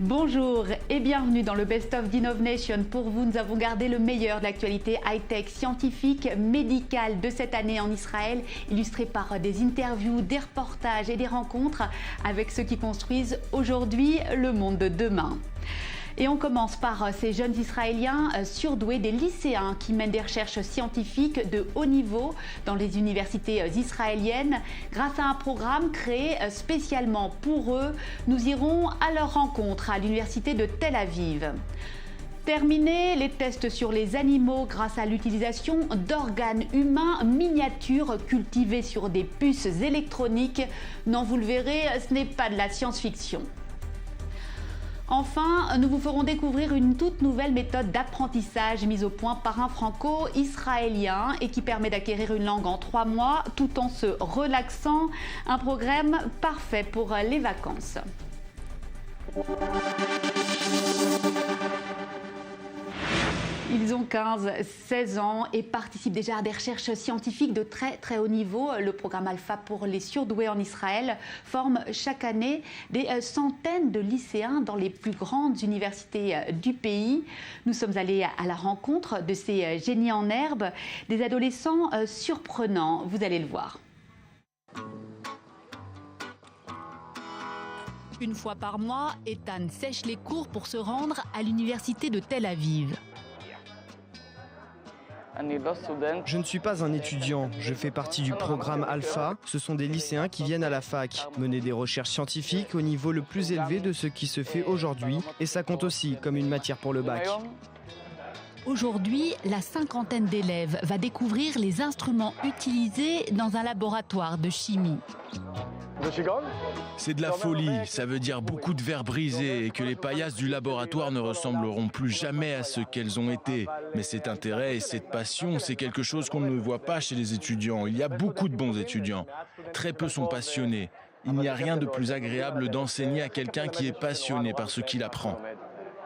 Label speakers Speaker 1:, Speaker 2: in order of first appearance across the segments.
Speaker 1: Bonjour et bienvenue dans le Best of d'Innovation. Pour vous, nous avons gardé le meilleur de l'actualité high-tech, scientifique, médicale de cette année en Israël, illustré par des interviews, des reportages et des rencontres avec ceux qui construisent aujourd'hui le monde de demain. Et on commence par ces jeunes Israéliens surdoués, des lycéens qui mènent des recherches scientifiques de haut niveau dans les universités israéliennes. Grâce à un programme créé spécialement pour eux, nous irons à leur rencontre à l'université de Tel Aviv. Terminer les tests sur les animaux grâce à l'utilisation d'organes humains miniatures cultivés sur des puces électroniques. Non, vous le verrez, ce n'est pas de la science-fiction. Enfin, nous vous ferons découvrir une toute nouvelle méthode d'apprentissage mise au point par un franco-israélien et qui permet d'acquérir une langue en 3 mois tout en se relaxant. Un programme parfait pour les vacances. Ils ont 15-16 ans et participent déjà à des recherches scientifiques de très haut niveau. Le programme Alpha pour les surdoués en Israël forme chaque année des centaines de lycéens dans les plus grandes universités du pays. Nous sommes allés à la rencontre de ces génies en herbe, des adolescents surprenants. Vous allez le voir. Une fois par mois, Ethan sèche les cours pour se rendre à l'université de Tel Aviv.
Speaker 2: Je ne suis pas un étudiant, je fais partie du programme Alpha. Ce sont des lycéens qui viennent à la fac, mener des recherches scientifiques au niveau le plus élevé de ce qui se fait aujourd'hui, et ça compte aussi comme une matière pour le bac.
Speaker 1: Aujourd'hui, la cinquantaine d'élèves va découvrir les instruments utilisés dans un laboratoire de chimie.
Speaker 3: C'est de la folie, ça veut dire beaucoup de verres brisés et que les paillasses du laboratoire ne ressembleront plus jamais à ce qu'elles ont été. Mais cet intérêt et cette passion, c'est quelque chose qu'on ne voit pas chez les étudiants. Il y a beaucoup de bons étudiants. Très peu sont passionnés. Il n'y a rien de plus agréable d'enseigner à quelqu'un qui est passionné par ce qu'il apprend.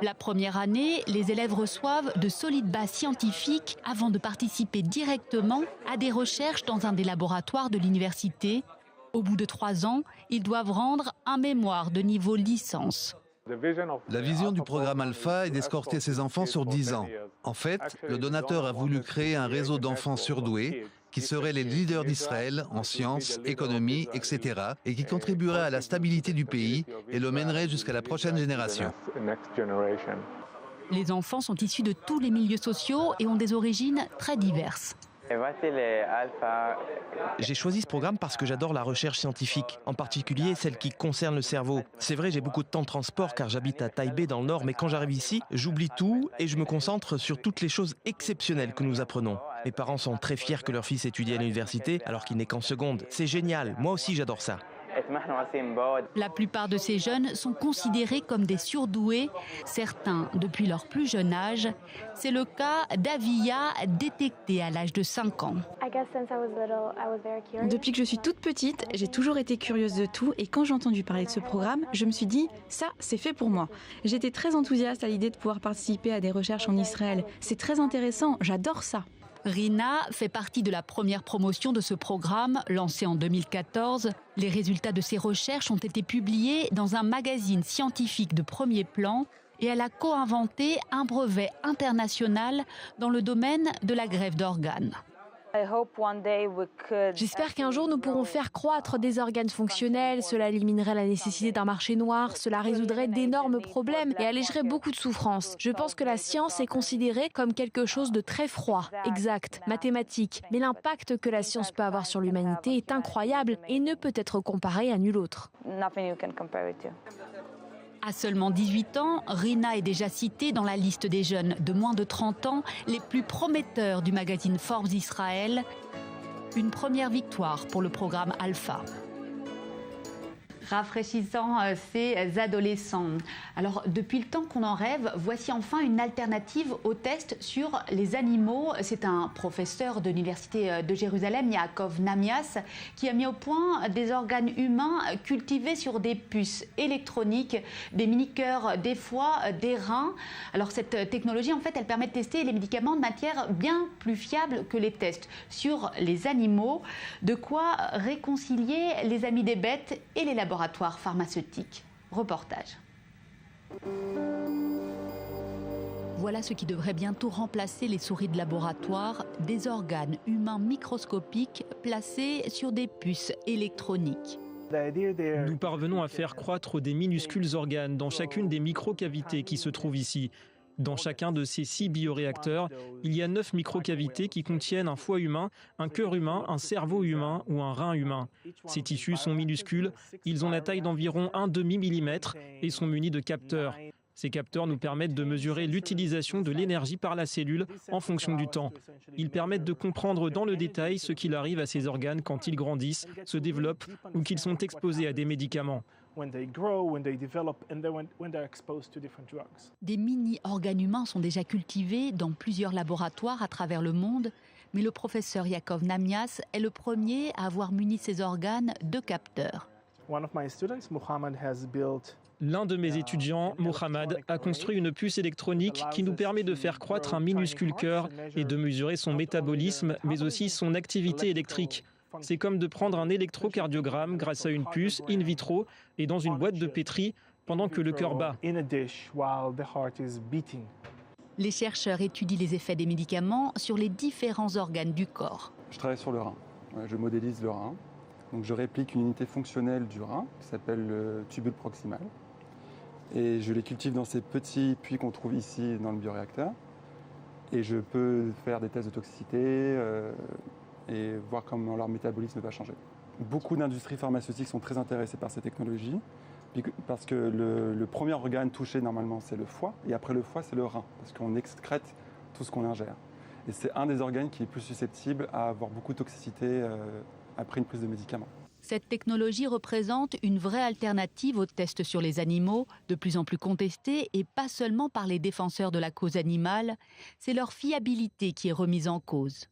Speaker 1: La première année, les élèves reçoivent de solides bases scientifiques avant de participer directement à des recherches dans un des laboratoires de l'université. Au bout de 3 ans, ils doivent rendre un mémoire de niveau licence.
Speaker 4: La vision du programme Alpha est d'escorter ces enfants sur 10 ans. En fait, le donateur a voulu créer un réseau d'enfants surdoués qui seraient les leaders d'Israël en sciences, économie, etc. et qui contribueraient à la stabilité du pays et le mèneraient jusqu'à la prochaine génération.
Speaker 1: Les enfants sont issus de tous les milieux sociaux et ont des origines très diverses.
Speaker 2: J'ai choisi ce programme parce que j'adore la recherche scientifique, en particulier celle qui concerne le cerveau. C'est vrai, j'ai beaucoup de temps de transport car j'habite à Taïbé dans le nord, mais quand j'arrive ici, j'oublie tout et je me concentre sur toutes les choses exceptionnelles que nous apprenons. Mes parents sont très fiers que leur fils étudie à l'université alors qu'il n'est qu'en seconde. C'est génial, moi aussi j'adore ça.
Speaker 1: La plupart de ces jeunes sont considérés comme des surdoués, certains depuis leur plus jeune âge. C'est le cas d'Avia, détectée à l'âge de 5 ans.
Speaker 5: Depuis que je suis toute petite, j'ai toujours été curieuse de tout et quand j'ai entendu parler de ce programme, je me suis dit « ça, c'est fait pour moi ». J'étais très enthousiaste à l'idée de pouvoir participer à des recherches en Israël. C'est très intéressant, j'adore ça.
Speaker 1: Rina fait partie de la première promotion de ce programme, lancé en 2014. Les résultats de ses recherches ont été publiés dans un magazine scientifique de premier plan et elle a co-inventé un brevet international dans le domaine de la greffe d'organes.
Speaker 6: J'espère qu'un jour nous pourrons faire croître des organes fonctionnels, cela éliminerait la nécessité d'un marché noir, cela résoudrait d'énormes problèmes et allégerait beaucoup de souffrances. Je pense que la science est considérée comme quelque chose de très froid, exact, mathématique, mais l'impact que la science peut avoir sur l'humanité est incroyable et ne peut être comparé à nul autre.
Speaker 1: À seulement 18 ans, Rina est déjà citée dans la liste des jeunes de moins de 30 ans les plus prometteurs du magazine Forbes Israël. Une première victoire pour le programme Alpha. Rafraîchissant ces adolescents. Alors, depuis le temps qu'on en rêve, voici enfin une alternative aux tests sur les animaux. C'est un professeur de l'université de Jérusalem, Yaakov Namias, qui a mis au point des organes humains cultivés sur des puces électroniques, des mini-cœurs, des foies, des reins. Alors, cette technologie, en fait, elle permet de tester les médicaments de matière bien plus fiable que les tests sur les animaux. De quoi réconcilier les amis des bêtes et les laboratoires pharmaceutiques. Reportage. Voilà ce qui devrait bientôt remplacer les souris de laboratoire, des organes humains microscopiques placés sur des puces électroniques.
Speaker 7: Nous parvenons à faire croître des minuscules organes dans chacune des microcavités qui se trouvent ici. Dans chacun de ces 6 bioréacteurs, il y a 9 microcavités qui contiennent un foie humain, un cœur humain, un cerveau humain ou un rein humain. Ces tissus sont minuscules, ils ont la taille d'environ 1/2 millimètre et sont munis de capteurs. Ces capteurs nous permettent de mesurer l'utilisation de l'énergie par la cellule en fonction du temps. Ils permettent de comprendre dans le détail ce qu'il arrive à ces organes quand ils grandissent, se développent ou qu'ils sont exposés à des médicaments.
Speaker 1: Des mini-organes humains sont déjà cultivés dans plusieurs laboratoires à travers le monde, mais le professeur Yaakov Namias est le premier à avoir muni ces organes de capteurs.
Speaker 7: L'un de mes étudiants, Mohamed, a construit une puce électronique qui nous permet de faire croître un minuscule cœur et de mesurer son métabolisme, mais aussi son activité électrique. C'est comme de prendre un électrocardiogramme grâce à une puce in vitro et dans une boîte de pétri pendant que le cœur bat.
Speaker 1: Les chercheurs étudient les effets des médicaments sur les différents organes du corps.
Speaker 8: Je travaille sur le rein. Je modélise le rein. Donc je réplique une unité fonctionnelle du rein qui s'appelle le tubule proximal. Et je les cultive dans ces petits puits qu'on trouve ici dans le bioréacteur. Et je peux faire des tests de toxicité et voir comment leur métabolisme va changer. Beaucoup d'industries pharmaceutiques sont très intéressées par ces technologies parce que le premier organe touché normalement c'est le foie et après le foie c'est le rein parce qu'on excrète tout ce qu'on ingère. Et c'est un des organes qui est plus susceptible à avoir beaucoup de toxicité après une prise de médicaments.
Speaker 1: Cette technologie représente une vraie alternative aux tests sur les animaux, de plus en plus contestés et pas seulement par les défenseurs de la cause animale, c'est leur fiabilité qui est remise en cause.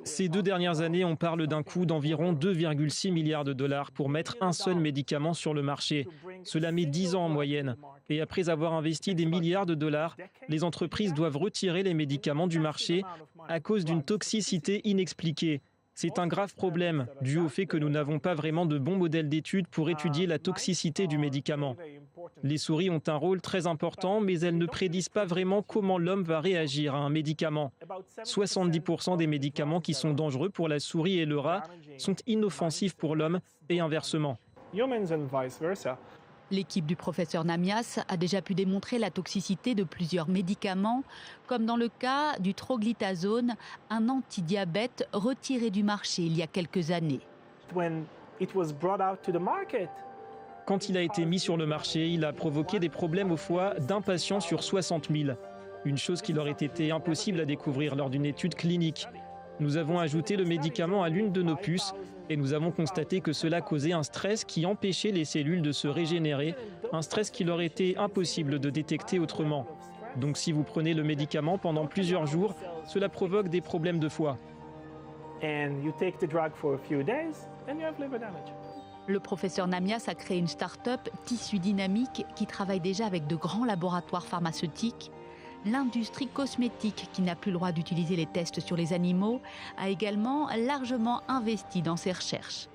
Speaker 7: Ces 2 dernières années, on parle d'un coût d'environ 2,6 milliards de dollars pour mettre un seul médicament sur le marché. Cela met 10 ans en moyenne. Et après avoir investi des milliards de dollars, les entreprises doivent retirer les médicaments du marché à cause d'une toxicité inexpliquée. C'est un grave problème, dû au fait que nous n'avons pas vraiment de bons modèles d'études pour étudier la toxicité du médicament. Les souris ont un rôle très important, mais elles ne prédisent pas vraiment comment l'homme va réagir à un médicament. 70% des médicaments qui sont dangereux pour la souris et le rat sont inoffensifs pour l'homme et inversement.
Speaker 1: L'équipe du professeur Namias a déjà pu démontrer la toxicité de plusieurs médicaments, comme dans le cas du troglitazone, un antidiabète retiré du marché il y a quelques années.
Speaker 7: Quand il a été mis sur le marché, il a provoqué des problèmes au foie d'un patient sur 60 000. Une chose qui leur été impossible à découvrir lors d'une étude clinique. Nous avons ajouté le médicament à l'une de nos puces et nous avons constaté que cela causait un stress qui empêchait les cellules de se régénérer, un stress qui leur était impossible de détecter autrement. Donc si vous prenez le médicament pendant plusieurs jours, cela provoque des problèmes de foie.
Speaker 1: Le professeur Namias a créé une start-up Tissu Dynamique qui travaille déjà avec de grands laboratoires pharmaceutiques. L'industrie cosmétique, qui n'a plus le droit d'utiliser les tests sur les animaux, a également largement investi dans ces recherches.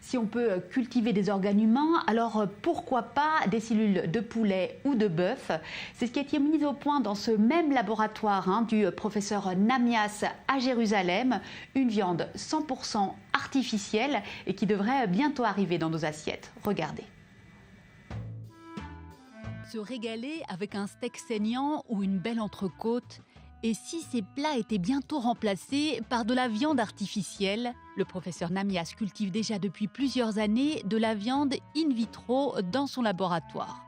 Speaker 1: Si on peut cultiver des organes humains, alors pourquoi pas des cellules de poulet ou de bœuf? C'est ce qui a été mis au point dans ce même laboratoire du professeur Namias à Jérusalem. Une viande 100% artificielle et qui devrait bientôt arriver dans nos assiettes. Regardez. Se régaler avec un steak saignant ou une belle entrecôte. Et si ces plats étaient bientôt remplacés par de la viande artificielle? Le professeur Namias cultive déjà depuis plusieurs années de la viande in vitro dans son laboratoire.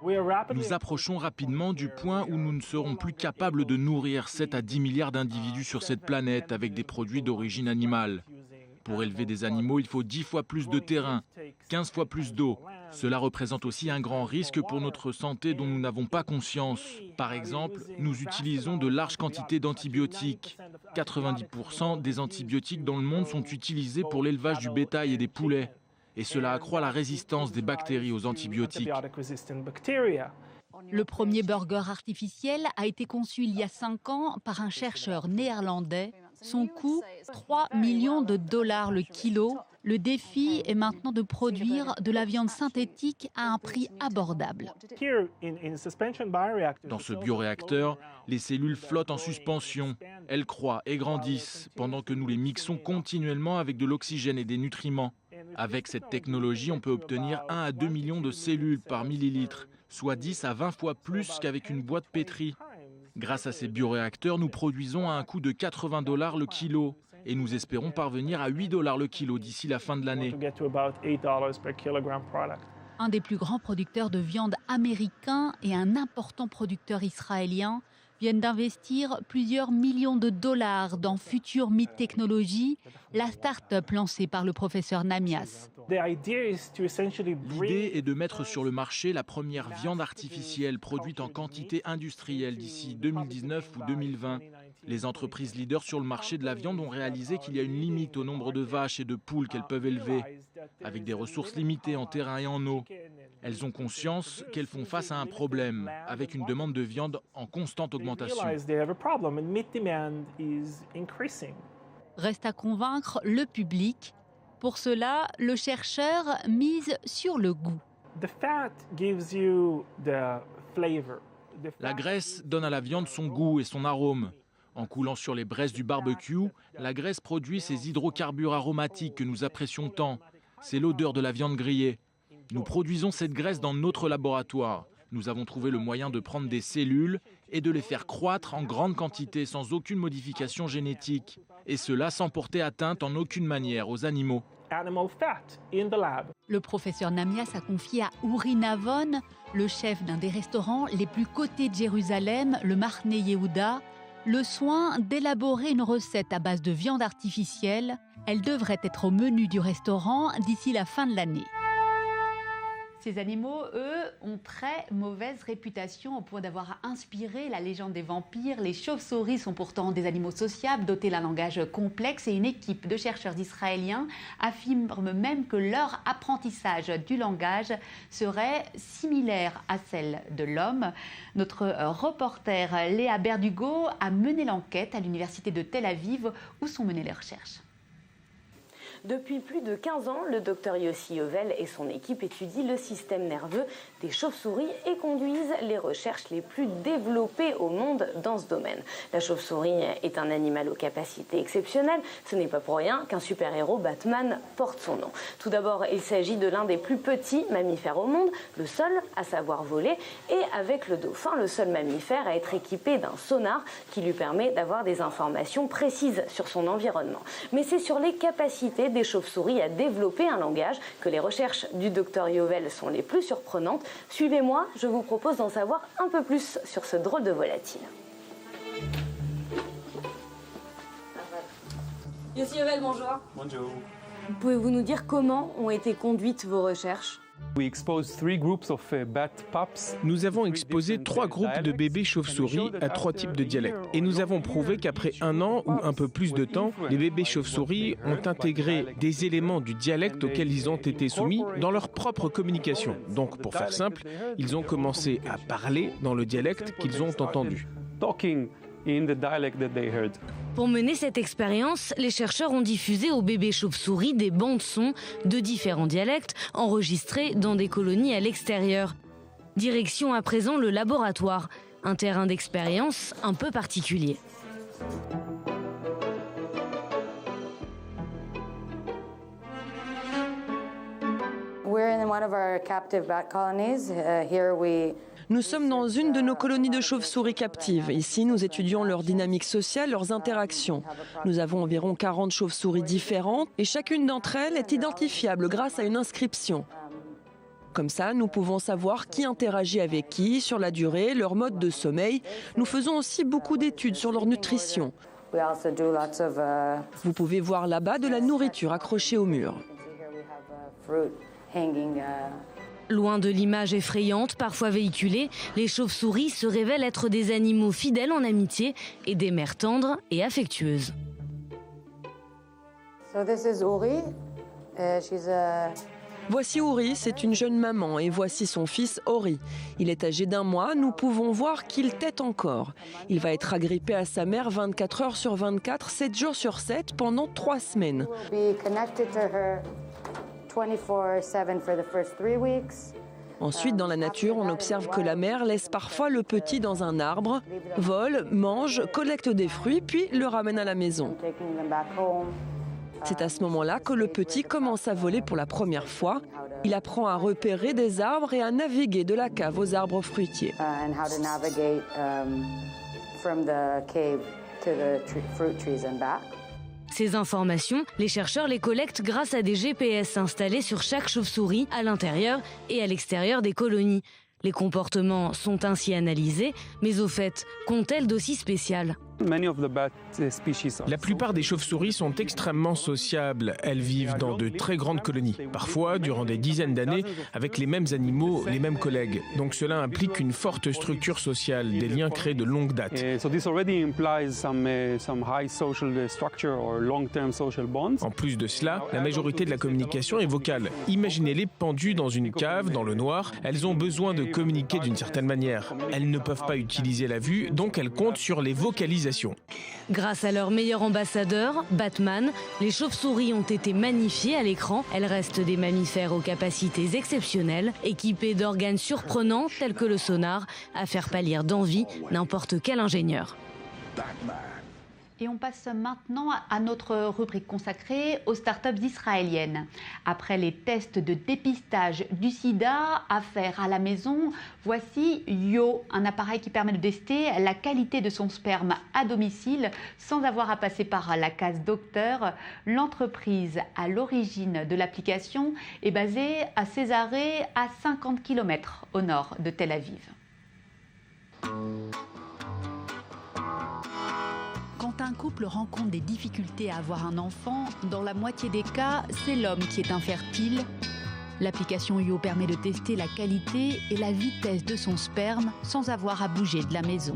Speaker 3: Nous approchons rapidement du point où nous ne serons plus capables de nourrir 7 à 10 milliards d'individus sur cette planète avec des produits d'origine animale. Pour élever des animaux, il faut 10 fois plus de terrain, 15 fois plus d'eau. Cela représente aussi un grand risque pour notre santé dont nous n'avons pas conscience. Par exemple, nous utilisons de larges quantités d'antibiotiques. 90% des antibiotiques dans le monde sont utilisés pour l'élevage du bétail et des poulets. Et cela accroît la résistance des bactéries aux antibiotiques.
Speaker 1: Le premier burger artificiel a été conçu il y a 5 ans par un chercheur néerlandais. Son coût, 3 millions de dollars le kilo. Le défi est maintenant de produire de la viande synthétique à un prix abordable.
Speaker 3: Dans ce bioréacteur, les cellules flottent en suspension. Elles croient et grandissent pendant que nous les mixons continuellement avec de l'oxygène et des nutriments. Avec cette technologie, on peut obtenir 1 à 2 millions de cellules par millilitre, soit 10 à 20 fois plus qu'avec une boîte pétrie. Grâce à ces bioréacteurs, nous produisons à un coût de $80 le kilo. Et nous espérons parvenir à $8 le kilo d'ici la fin de l'année.
Speaker 1: Un des plus grands producteurs de viande américains et un important producteur israélien viennent d'investir plusieurs millions de dollars dans Future Meat Technology, la start-up lancée par le professeur Namias.
Speaker 3: L'idée est de mettre sur le marché la première viande artificielle produite en quantité industrielle d'ici 2019 ou 2020. Les entreprises leaders sur le marché de la viande ont réalisé qu'il y a une limite au nombre de vaches et de poules qu'elles peuvent élever, avec des ressources limitées en terrain et en eau. Elles ont conscience qu'elles font face à un problème, avec une demande de viande en constante augmentation.
Speaker 1: Reste à convaincre le public. Pour cela, le chercheur mise sur le goût.
Speaker 3: La graisse donne à la viande son goût et son arôme. En coulant sur les braises du barbecue, la graisse produit ces hydrocarbures aromatiques que nous apprécions tant. C'est l'odeur de la viande grillée. Nous produisons cette graisse dans notre laboratoire. Nous avons trouvé le moyen de prendre des cellules et de les faire croître en grande quantité sans aucune modification génétique. Et cela sans porter atteinte en aucune manière aux animaux.
Speaker 1: Le professeur Namias a confié à Uri Navon, le chef d'un des restaurants les plus cotés de Jérusalem, le Mahne Yehuda, le soin d'élaborer une recette à base de viande artificielle. Elle devrait être au menu du restaurant d'ici la fin de l'année. Ces animaux, eux, ont très mauvaise réputation au point d'avoir inspiré la légende des vampires. Les chauves-souris sont pourtant des animaux sociables, dotés d'un langage complexe, et une équipe de chercheurs israéliens affirme même que leur apprentissage du langage serait similaire à celle de l'homme. Notre reporter Léa Berdugo a mené l'enquête à l'université de Tel Aviv, où sont menées les recherches.
Speaker 9: Depuis plus de 15 ans, le docteur Yossi Yovel et son équipe étudient le système nerveux des chauves-souris et conduisent les recherches les plus développées au monde dans ce domaine. La chauve-souris est un animal aux capacités exceptionnelles. Ce n'est pas pour rien qu'un super-héros, Batman, porte son nom. Tout d'abord, il s'agit de l'un des plus petits mammifères au monde, le seul à savoir voler, et avec le dauphin, le seul mammifère à être équipé d'un sonar qui lui permet d'avoir des informations précises sur son environnement. Mais c'est sur les capacités des chauves-souris à développer un langage que les recherches du docteur Yovel sont les plus surprenantes. Suivez-moi, je vous propose d'en savoir un peu plus sur ce drôle de volatile. Yossi Yovel, bonjour.
Speaker 10: Bonjour.
Speaker 9: Pouvez-vous nous dire comment ont été conduites vos recherches ?
Speaker 10: Nous avons exposé 3 groupes de bébés chauves-souris à 3 types de dialectes. Et nous avons prouvé qu'après 1 an ou un peu plus de temps, les bébés chauves-souris ont intégré des éléments du dialecte auxquels ils ont été soumis dans leur propre communication. Donc, pour faire simple, ils ont commencé à parler dans le dialecte qu'ils ont entendu.
Speaker 9: Pour mener cette expérience, les chercheurs ont diffusé aux bébés chauves-souris des bandes-sons de différents dialectes enregistrés dans des colonies à l'extérieur. Direction à présent le laboratoire, un terrain d'expérience un peu particulier.
Speaker 11: We're in one of our captive bat colonies.
Speaker 12: Nous sommes dans une de nos colonies de chauves-souris captives. Ici, nous étudions leur dynamique sociale, leurs interactions. Nous avons environ 40 chauves-souris différentes et chacune d'entre elles est identifiable grâce à une inscription. Comme ça, nous pouvons savoir qui interagit avec qui, sur la durée, leur mode de sommeil. Nous faisons aussi beaucoup d'études sur leur nutrition. Vous pouvez voir là-bas de la nourriture accrochée au mur.
Speaker 9: Loin de l'image effrayante, parfois véhiculée, les chauves-souris se révèlent être des animaux fidèles en amitié et des mères tendres et affectueuses.
Speaker 11: So this is Uri.
Speaker 12: Voici Uri, c'est une jeune maman, et voici son fils Ori. Il est âgé d'1 mois, nous pouvons voir qu'il tète encore. Il va être agrippé à sa mère 24 heures sur 24, 7 jours sur 7, pendant 3 semaines. Ensuite, dans la nature, on observe que la mère laisse parfois le petit dans un arbre, vole, mange, collecte des fruits, puis le ramène à la maison. C'est à ce moment-là que le petit commence à voler pour la première fois. Il apprend à repérer des arbres et à naviguer de la cave aux arbres fruitiers.
Speaker 13: Ces informations, les chercheurs les collectent grâce à des GPS installés sur chaque chauve-souris à l'intérieur et à l'extérieur des colonies. Les comportements sont ainsi analysés, mais au fait, qu'ont-elles d'aussi spécial ?
Speaker 10: La plupart des chauves-souris sont extrêmement sociables. Elles vivent dans de très grandes colonies, parfois durant des dizaines d'années, avec les mêmes animaux, les mêmes collègues. Donc cela implique une forte structure sociale, des liens créés de longue date. En plus de cela, la majorité de la communication est vocale. Imaginez-les pendues dans une cave, dans le noir. Elles ont besoin de communiquer d'une certaine manière. Elles ne peuvent pas utiliser la vue, donc elles comptent sur les vocalisations.
Speaker 13: Grâce à leur meilleur ambassadeur, Batman, les chauves-souris ont été magnifiées à l'écran. Elles restent des mammifères aux capacités exceptionnelles, équipées d'organes surprenants tels que le sonar, à faire pâlir d'envie n'importe quel ingénieur.
Speaker 1: Et on passe maintenant à notre rubrique consacrée aux startups israéliennes. Après les tests de dépistage du sida à faire à la maison, voici Yo, un appareil qui permet de tester la qualité de son sperme à domicile sans avoir à passer par la case docteur. L'entreprise à l'origine de l'application est basée à Césarée, à 50 km au nord de Tel Aviv. Quand un couple rencontre des difficultés à avoir un enfant, dans la moitié des cas, c'est l'homme qui est infertile. L'application Yo permet de tester la qualité et la vitesse de son sperme sans avoir à bouger de la maison.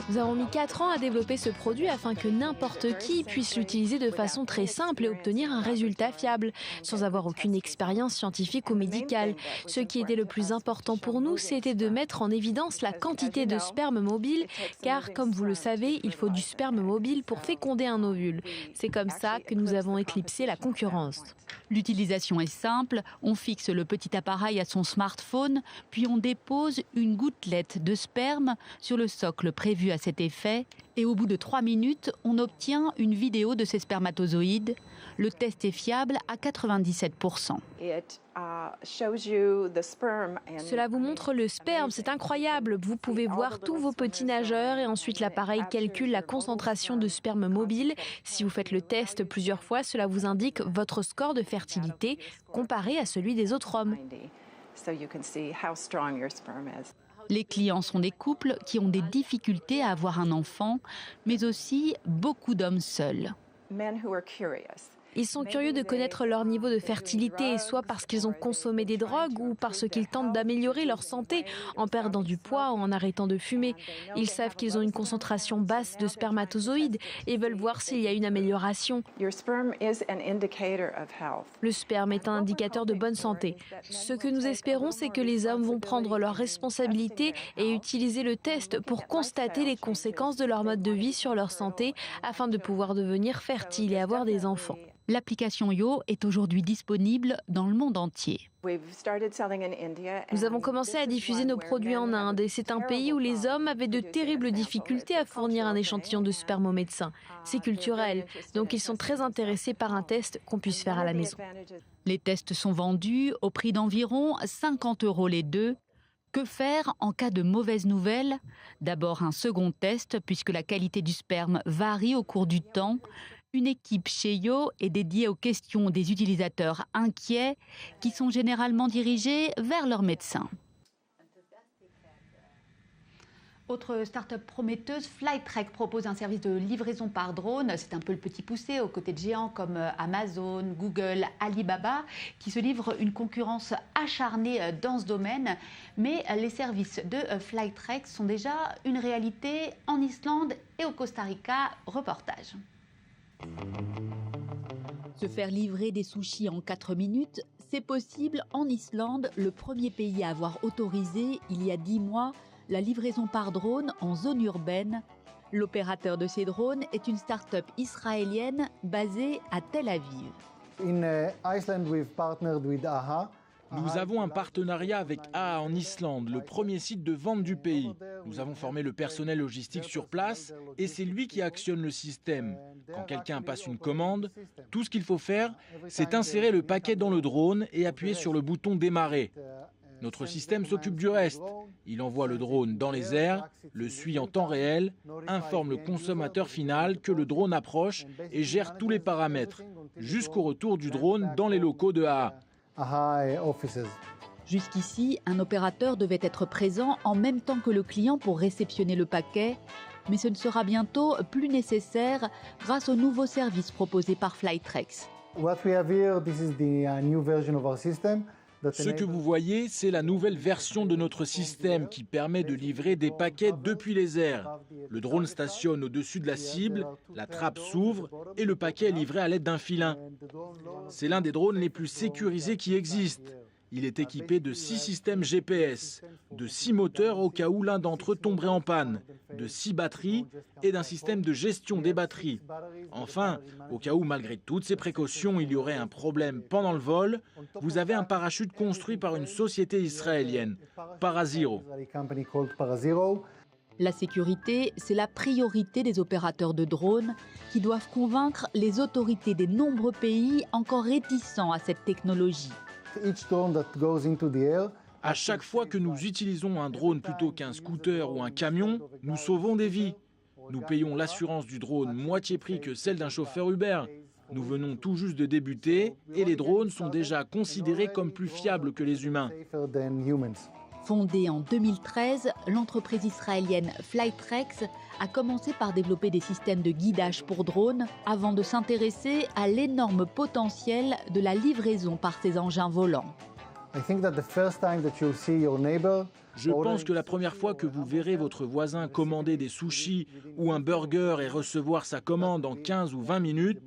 Speaker 6: Nous avons mis 4 ans à développer ce produit afin que n'importe qui puisse l'utiliser de façon très simple et obtenir un résultat fiable, sans avoir aucune expérience scientifique ou médicale. Ce qui était le plus important pour nous, c'était de mettre en évidence la quantité de sperme mobile, car comme vous le savez, il faut du sperme mobile pour féconder un ovule. C'est comme ça que nous avons éclipsé la concurrence.
Speaker 1: L'utilisation est simple, on fixe le petit appareil à son smartphone, puis on dépose une gouttelette de sperme sur le socle prévu à cet effet, et au bout de 3 minutes, on obtient une vidéo de ces spermatozoïdes. Le test est fiable à 97%.
Speaker 6: Cela vous montre le sperme, c'est incroyable. Vous pouvez voir tous vos petits nageurs et ensuite l'appareil calcule la concentration de sperme mobile. Si vous faites le test plusieurs fois, cela vous indique votre score de fertilité comparé à celui des autres hommes.
Speaker 1: Les clients sont des couples qui ont des difficultés à avoir un enfant, mais aussi beaucoup d'hommes seuls.
Speaker 6: Ils sont curieux de connaître leur niveau de fertilité, soit parce qu'ils ont consommé des drogues ou parce qu'ils tentent d'améliorer leur santé en perdant du poids ou en arrêtant de fumer. Ils savent qu'ils ont une concentration basse de spermatozoïdes et veulent voir s'il y a une amélioration. Le sperme est un indicateur de bonne santé. Ce que nous espérons, c'est que les hommes vont prendre leurs responsabilités et utiliser le test pour constater les conséquences de leur mode de vie sur leur santé afin de pouvoir devenir fertiles et avoir des enfants.
Speaker 1: L'application Yo est aujourd'hui disponible dans le monde entier.
Speaker 6: Nous avons commencé à diffuser nos produits en Inde et c'est un pays où les hommes avaient de terribles difficultés à fournir un échantillon de sperme aux médecins. C'est culturel, donc ils sont très intéressés par un test qu'on puisse faire à la maison.
Speaker 1: Les tests sont vendus au prix d'environ 50 € les deux. Que faire en cas de mauvaise nouvelle ? D'abord un second test puisque la qualité du sperme varie au cours du temps. Une équipe chez Yo est dédiée aux questions des utilisateurs inquiets qui sont généralement dirigés vers leur médecin. Autre start-up prometteuse, Flytrek propose un service de livraison par drone. C'est un peu le petit poussé aux côtés de géants comme Amazon, Google, Alibaba, qui se livrent une concurrence acharnée dans ce domaine. Mais les services de Flytrek sont déjà une réalité en Islande et au Costa Rica. Reportage.
Speaker 14: Se faire livrer des sushis en 4 minutes, c'est possible en Islande, le premier pays à avoir autorisé, il y a 10 mois, la livraison par drone en zone urbaine. L'opérateur de ces drones est une start-up israélienne basée à Tel Aviv.
Speaker 3: Nous avons un partenariat avec AHA en Islande, le premier site de vente du pays. Nous avons formé le personnel logistique sur place et c'est lui qui actionne le système. Quand quelqu'un passe une commande, tout ce qu'il faut faire, c'est insérer le paquet dans le drone et appuyer sur le bouton démarrer. Notre système s'occupe du reste. Il envoie le drone dans les airs, le suit en temps réel, informe le consommateur final que le drone approche et gère tous les paramètres, jusqu'au retour du drone dans les locaux de AHA.
Speaker 14: Jusqu'ici, un opérateur devait être présent en même temps que le client pour réceptionner le paquet, mais ce ne sera bientôt plus nécessaire grâce au nouveau service proposé par Flytrex.
Speaker 3: Ce que vous voyez, c'est la nouvelle version de notre système qui permet de livrer des paquets depuis les airs. Le drone stationne au-dessus de la cible, la trappe s'ouvre et le paquet est livré à l'aide d'un filin. C'est l'un des drones les plus sécurisés qui existent. Il est équipé de 6 systèmes GPS, de 6 moteurs au cas où l'un d'entre eux tomberait en panne, de 6 batteries et d'un système de gestion des batteries. Enfin, au cas où malgré toutes ces précautions, il y aurait un problème pendant le vol, vous avez un parachute construit par une société israélienne, Parazero.
Speaker 14: La sécurité, c'est la priorité des opérateurs de drones qui doivent convaincre les autorités des nombreux pays encore réticents à cette technologie.
Speaker 3: À chaque fois que nous utilisons un drone plutôt qu'un scooter ou un camion, nous sauvons des vies. Nous payons l'assurance du drone moitié prix que celle d'un chauffeur Uber. Nous venons tout juste de débuter et les drones sont déjà considérés comme plus fiables que les humains.
Speaker 14: Fondée en 2013, l'entreprise israélienne Flytrex a commencé par développer des systèmes de guidage pour drones avant de s'intéresser à l'énorme potentiel de la livraison par ces engins volants.
Speaker 3: Je pense que la première fois que vous verrez votre voisin commander des sushis ou un burger et recevoir sa commande en 15 ou 20 minutes,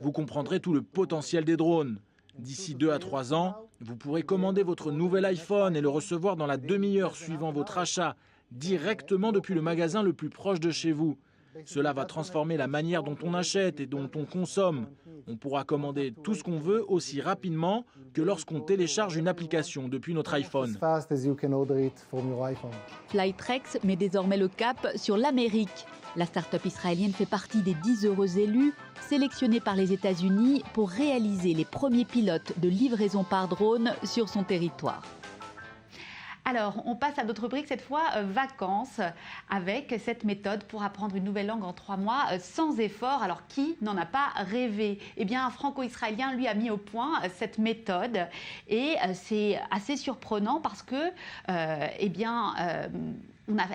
Speaker 3: vous comprendrez tout le potentiel des drones. D'ici 2 à 3 ans, vous pourrez commander votre nouvel iPhone et le recevoir dans la demi-heure suivant votre achat, directement depuis le magasin le plus proche de chez vous. Cela va transformer la manière dont on achète et dont on consomme. On pourra commander tout ce qu'on veut aussi rapidement que lorsqu'on télécharge une application depuis notre iPhone.
Speaker 14: Flytrex met désormais le cap sur l'Amérique. La start-up israélienne fait partie des 10 heureux élus sélectionnés par les États-Unis pour réaliser les premiers pilotes de livraison par drone sur son territoire.
Speaker 1: Alors, on passe à notre rubrique, cette fois vacances, avec cette méthode pour apprendre une nouvelle langue en 3 mois sans effort. Alors, qui n'en a pas rêvé? Eh bien, un franco-israélien, lui, a mis au point cette méthode. Et c'est assez surprenant parce que, elle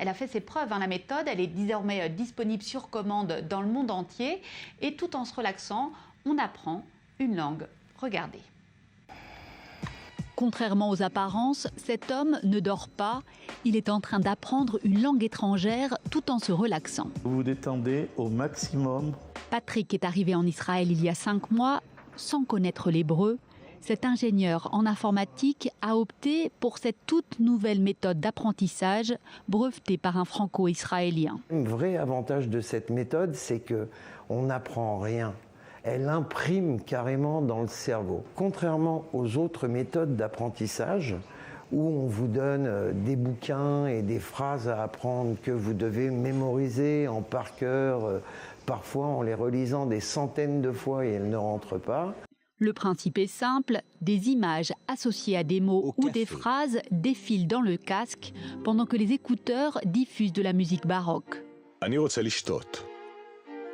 Speaker 1: a fait ses preuves, la méthode. Elle est désormais disponible sur commande dans le monde entier. Et tout en se relaxant, on apprend une langue. Regardez.
Speaker 14: Contrairement aux apparences, cet homme ne dort pas. Il est en train d'apprendre une langue étrangère tout en se relaxant.
Speaker 15: Vous vous détendez au maximum.
Speaker 14: Patrick est arrivé en Israël il y a 5 mois sans connaître l'hébreu. Cet ingénieur en informatique a opté pour cette toute nouvelle méthode d'apprentissage brevetée par un franco-israélien.
Speaker 16: Un vrai avantage de cette méthode, c'est qu'on n'apprend rien. Elle imprime carrément dans le cerveau. Contrairement aux autres méthodes d'apprentissage, où on vous donne des bouquins et des phrases à apprendre que vous devez mémoriser en par cœur, parfois en les relisant des centaines de fois et elles ne rentrent pas.
Speaker 14: Le principe est simple, des images associées à des mots ou des phrases défilent dans le casque pendant que les écouteurs diffusent de la musique baroque.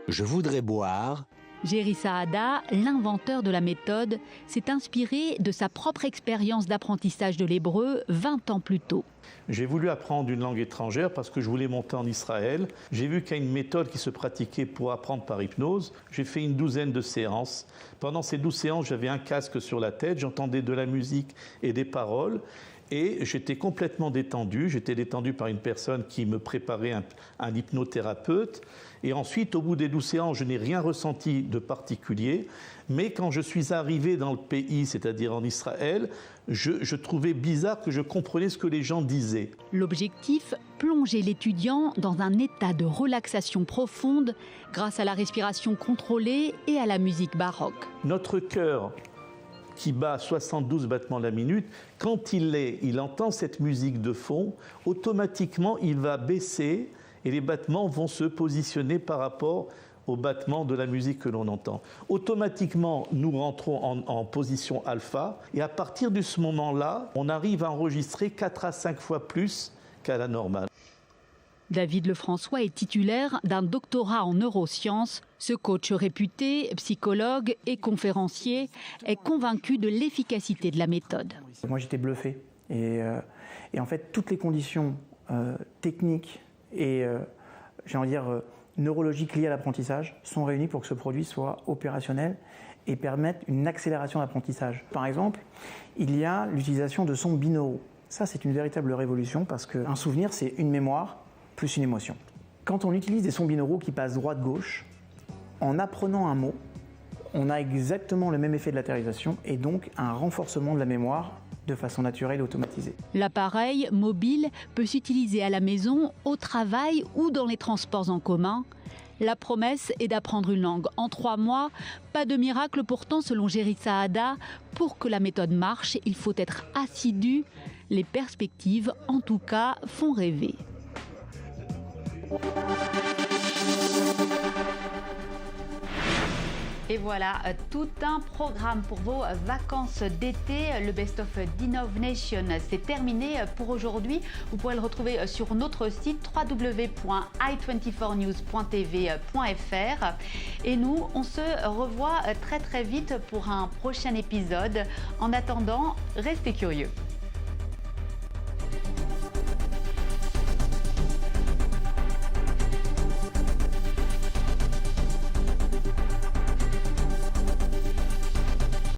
Speaker 17: Je voudrais boire.
Speaker 14: Jerry Saada, l'inventeur de la méthode, s'est inspiré de sa propre expérience d'apprentissage de l'hébreu 20 ans plus tôt.
Speaker 15: J'ai voulu apprendre une langue étrangère parce que je voulais monter en Israël. J'ai vu qu'il y a une méthode qui se pratiquait pour apprendre par hypnose. J'ai fait une 12aine de séances. Pendant ces 12 séances, j'avais un casque sur la tête, j'entendais de la musique et des paroles. Et j'étais complètement détendu. J'étais détendu par une personne qui me préparait un hypnothérapeute. Et ensuite, au bout des 12 séances, je n'ai rien ressenti de particulier. Mais quand je suis arrivé dans le pays, c'est-à-dire en Israël, je trouvais bizarre que je comprenais ce que les gens disaient.
Speaker 14: L'objectif, plonger l'étudiant dans un état de relaxation profonde grâce à la respiration contrôlée et à la musique baroque.
Speaker 15: Notre cœur, qui bat 72 battements la minute, quand il entend cette musique de fond, automatiquement il va baisser et les battements vont se positionner par rapport au battement de la musique que l'on entend. Automatiquement, nous rentrons en position alpha et à partir de ce moment-là, on arrive à enregistrer 4 à 5 fois plus qu'à la normale.
Speaker 14: David Lefrançois est titulaire d'un doctorat en neurosciences. Ce coach réputé, psychologue et conférencier, est convaincu de l'efficacité de la méthode.
Speaker 18: Moi, j'étais bluffé. Et en fait, toutes les conditions techniques et, neurologiques liées à l'apprentissage sont réunies pour que ce produit soit opérationnel et permette une accélération d'apprentissage. Par exemple, il y a l'utilisation de sons binauraux. Ça, c'est une véritable révolution parce qu'un souvenir, c'est une mémoire plus une émotion. Quand on utilise des sons binauraux qui passent droite-gauche, en apprenant un mot, on a exactement le même effet de latéralisation et donc un renforcement de la mémoire de façon naturelle et automatisée.
Speaker 14: L'appareil mobile peut s'utiliser à la maison, au travail ou dans les transports en commun. La promesse est d'apprendre une langue en 3 mois. Pas de miracle pourtant selon Géry Saada. Pour que la méthode marche, il faut être assidu. Les perspectives, en tout cas, font rêver. Et voilà, tout un programme pour vos vacances d'été. Le Best of d'Innovation, c'est terminé pour aujourd'hui. Vous pourrez le retrouver sur notre site www.i24news.tv.fr. Et nous, on se revoit très très vite pour un prochain épisode. En attendant, restez curieux.